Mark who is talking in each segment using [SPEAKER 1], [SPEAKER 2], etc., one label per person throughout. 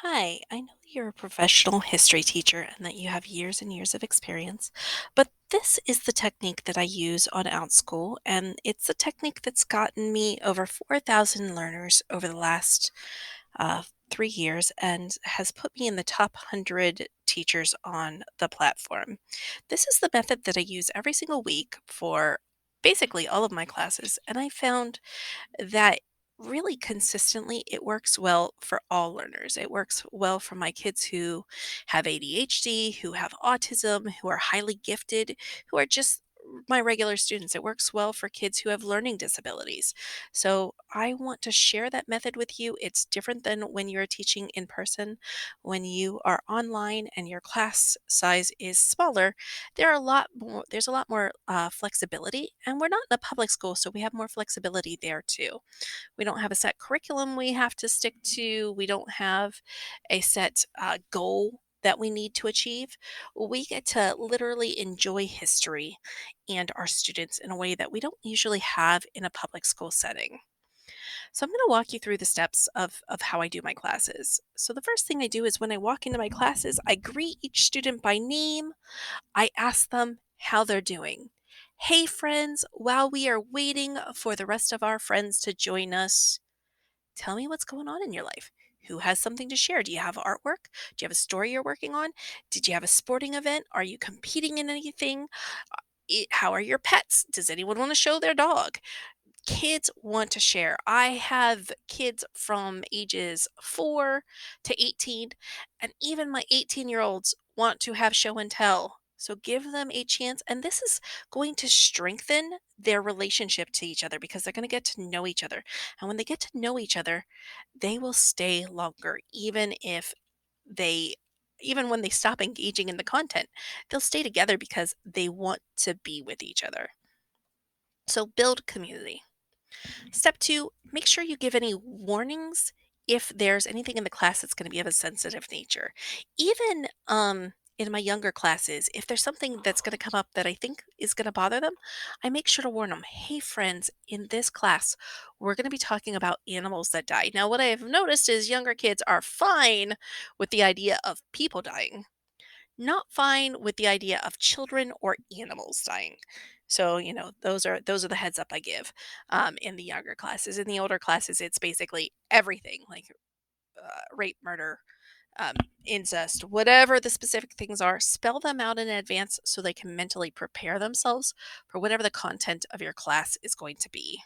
[SPEAKER 1] Hi, I know you're a professional history teacher and that you have years and years of experience, but this is the technique that I use on OutSchool, and it's a technique that's gotten me over 4,000 learners over the last 3 years and has put me in the top 100 teachers on the platform. This is the method that I use every single week for basically all of my classes, and I found that really consistently it works well for all learners. It works well for my kids who have ADHD, who have autism, who are highly gifted, who are just my regular students. It works well for kids who have learning disabilities. So I want to share that method with you. It's different than when you're teaching in person. When you are online and your class size is smaller, there's a lot more flexibility, and we're not in a public school, so we have more flexibility there too. We don't have a set curriculum we have to stick to. We don't have a set goal that we need to achieve. We get to literally enjoy history and our students in a way that we don't usually have in a public school setting. So I'm going to walk you through the steps of how I do my classes. So the first thing I do is when I walk into my classes, I greet each student by name. I ask them how they're doing. Hey friends, while we are waiting for the rest of our friends to join us, tell me what's going on in your life. Who has something to share? Do you have artwork? Do you have a story you're working on? Did you have a sporting event? Are you competing in anything? How are your pets? Does anyone want to show their dog? Kids want to share. I have kids from ages 4 to 18, and even my 18-year-olds want to have show and tell. So give them a chance, and this is going to strengthen their relationship to each other because they're going to get to know each other. And when they get to know each other, they will stay longer, they even when they stop engaging in the content. They'll stay together because they want to be with each other. So build community. Step two, make sure you give any warnings if there's anything in the class that's going to be of a sensitive nature. Even in my younger classes, if there's something that's going to come up that I think is going to bother them, I make sure to warn them. Hey, friends, in this class, we're going to be talking about animals that die. Now, what I have noticed is younger kids are fine with the idea of people dying, not fine with the idea of children or animals dying. So, those are the heads up I give in the younger classes. In the older classes, it's basically everything like rape, murder, um, incest, whatever the specific things are. Spell them out in advance so they can mentally prepare themselves for whatever the content of your class is going to be.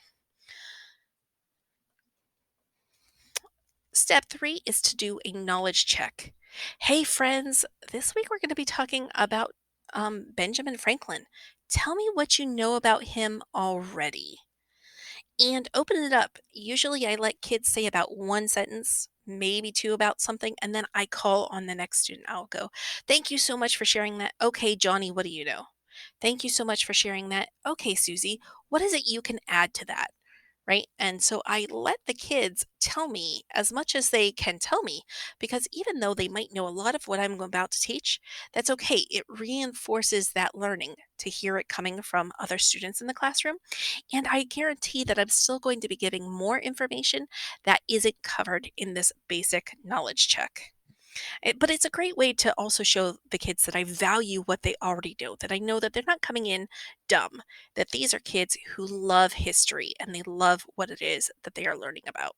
[SPEAKER 1] Step three is to do a knowledge check. Hey, friends, this week we're going to be talking about Benjamin Franklin. Tell me what you know about him already and open it up. Usually, I let kids say about one sentence, maybe two about something, and then I call on the next student. I'll go, thank you so much for sharing that. Okay, Johnny, what do you know? Thank you so much for sharing that. Okay, Susie, what is it you can add to that? Right. And so I let the kids tell me as much as they can tell me, because even though they might know a lot of what I'm about to teach, that's okay. It reinforces that learning to hear it coming from other students in the classroom. And I guarantee that I'm still going to be giving more information that isn't covered in this basic knowledge check. But it's a great way to also show the kids that I value what they already know, that I know that they're not coming in dumb, that these are kids who love history and they love what it is that they are learning about.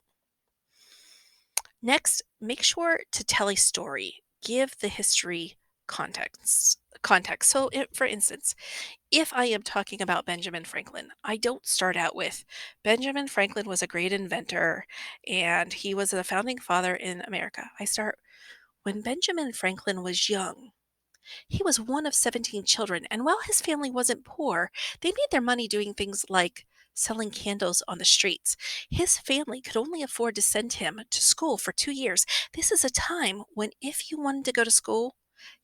[SPEAKER 1] Next, make sure to tell a story. Give the history context. So, for instance, if I am talking about Benjamin Franklin, I don't start out with Benjamin Franklin was a great inventor and he was the founding father in America. I start when Benjamin Franklin was young. He was one of 17 children, and while his family wasn't poor, they made their money doing things like selling candles on the streets. His family could only afford to send him to school for 2 years. This is a time when, if you wanted to go to school,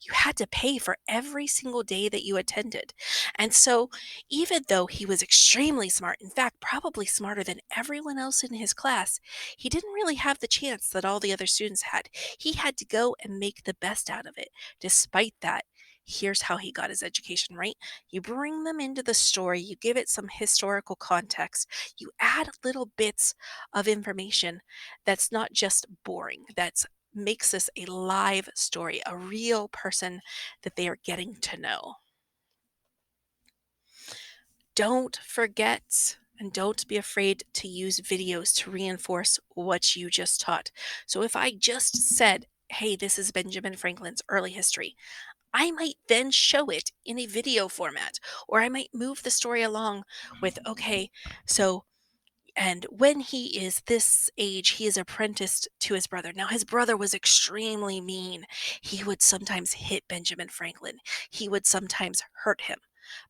[SPEAKER 1] you had to pay for every single day that you attended. And so, even though he was extremely smart, in fact, probably smarter than everyone else in his class, he didn't really have the chance that all the other students had. He had to go and make the best out of it. Despite that, here's how he got his education, right? You bring them into the story, you give it some historical context, you add little bits of information that's not just boring, that's makes this a live story, a real person that they are getting to know. Don't forget and don't be afraid to use videos to reinforce what you just taught. So if I just said, hey, this is Benjamin Franklin's early history, I might then show it in a video format, or I might move the story along with, okay, so and when he is this age, he is apprenticed to his brother. Now, his brother was extremely mean. He would sometimes hit Benjamin Franklin, he would sometimes hurt him.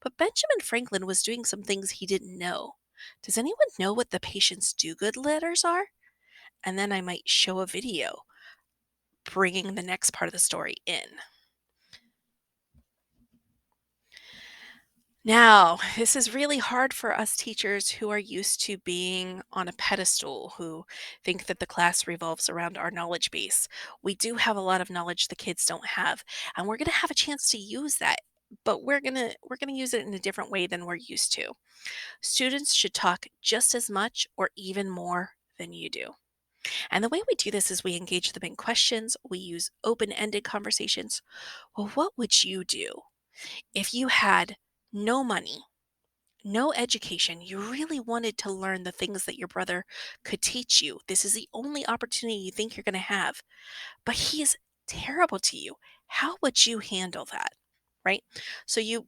[SPEAKER 1] But Benjamin Franklin was doing some things he didn't know. Does anyone know what the patient's do good letters are? And then I might show a video bringing the next part of the story in. Now, this is really hard for us teachers who are used to being on a pedestal, who think that the class revolves around our knowledge base. We do have a lot of knowledge the kids don't have, and we're going to have a chance to use that. But we're going to use it in a different way than we're used to. Students should talk just as much or even more than you do. And the way we do this is we engage them in questions, we use open-ended conversations. Well, what would you do if you had no money, no education, you really wanted to learn the things that your brother could teach you? This is the only opportunity you think you're going to have, but he is terrible to you. How would you handle that? Right? So you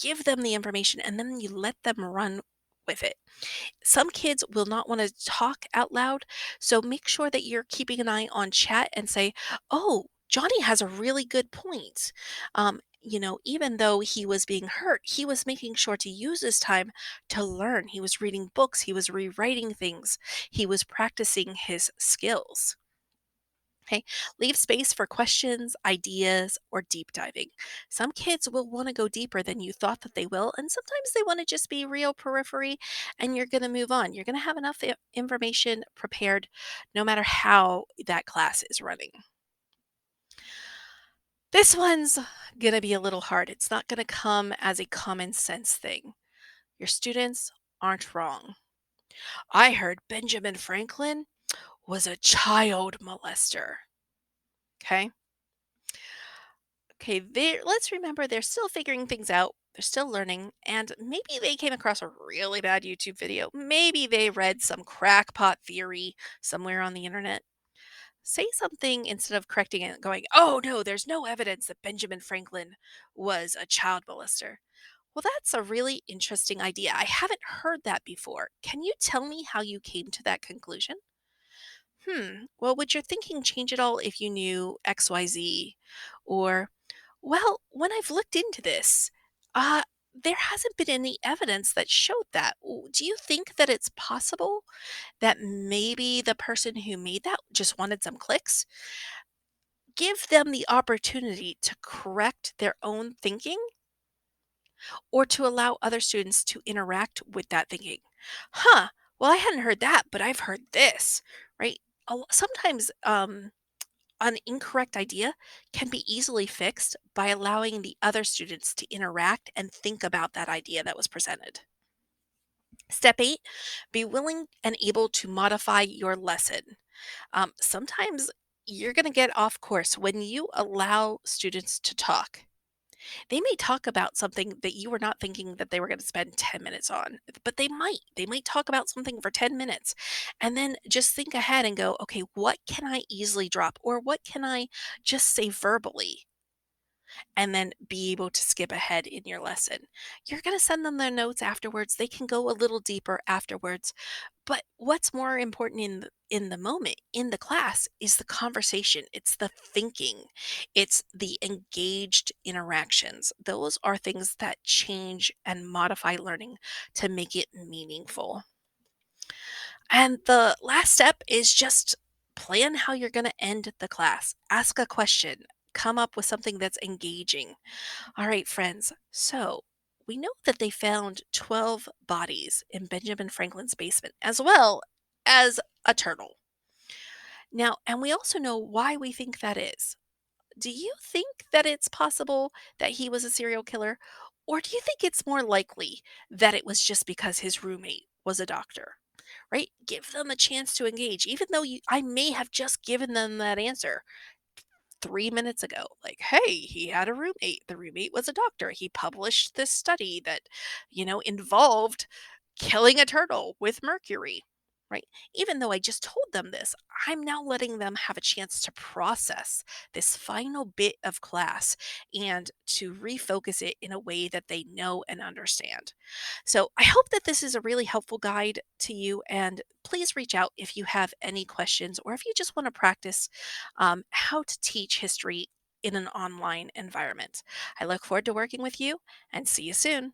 [SPEAKER 1] give them the information and then you let them run with it. Some kids will not want to talk out loud, so make sure that you're keeping an eye on chat and say, "Oh, Johnny has a really good point." Even though he was being hurt, he was making sure to use his time to learn. He was reading books, he was rewriting things, he was practicing his skills. Okay, leave space for questions, ideas, or deep diving. Some kids will want to go deeper than you thought that they will, and sometimes they want to just be real periphery, and you're going to move on. You're going to have enough information prepared no matter how that class is running. This one's going to be a little hard. It's not going to come as a common sense thing. Your students aren't wrong. I heard Benjamin Franklin was a child molester. Okay. Okay, let's remember they're still figuring things out. They're still learning, and maybe they came across a really bad YouTube video. Maybe they read some crackpot theory somewhere on the internet. Say something instead of correcting it and going, oh no, there's no evidence that Benjamin Franklin was a child molester. Well, that's a really interesting idea. I haven't heard that before. Can you tell me how you came to that conclusion? Well, would your thinking change at all if you knew XYZ? Or, well, when I've looked into this, there hasn't been any evidence that showed that. Do you think that it's possible that maybe the person who made that just wanted some clicks? Give them the opportunity to correct their own thinking or to allow other students to interact with that thinking. Huh, well, I hadn't heard that, but I've heard this, right? Sometimes an incorrect idea can be easily fixed by allowing the other students to interact and think about that idea that was presented. Step 8, be willing and able to modify your lesson. Sometimes you're going to get off course when you allow students to talk. They may talk about something that you were not thinking that they were going to spend 10 minutes on, but they might. They might talk about something for 10 minutes and then just think ahead and go, okay, what can I easily drop? Or what can I just say verbally? And then be able to skip ahead in your lesson. You're going to send them their notes afterwards. They can go a little deeper afterwards. But what's more important in the moment in the class is the conversation. It's the thinking. It's the engaged interactions. Those are things that change and modify learning to make it meaningful. And the last step is just plan how you're going to end the class. Ask a question. Come up with something that's engaging. All right, friends. So we know that they found 12 bodies in Benjamin Franklin's basement, as well as a turtle. Now, and we also know why we think that is. Do you think that it's possible that he was a serial killer? Or do you think it's more likely that it was just because his roommate was a doctor? right? Give them a chance to engage, even though I may have just given them that answer 3 minutes ago. Like, hey, he had a roommate. The roommate was a doctor. He published this study that, involved killing a turtle with mercury, right? Even though I just told them this, I'm now letting them have a chance to process this final bit of class and to refocus it in a way that they know and understand. So I hope that this is a really helpful guide to you. And please reach out if you have any questions or if you just want to practice how to teach history in an online environment. I look forward to working with you and see you soon.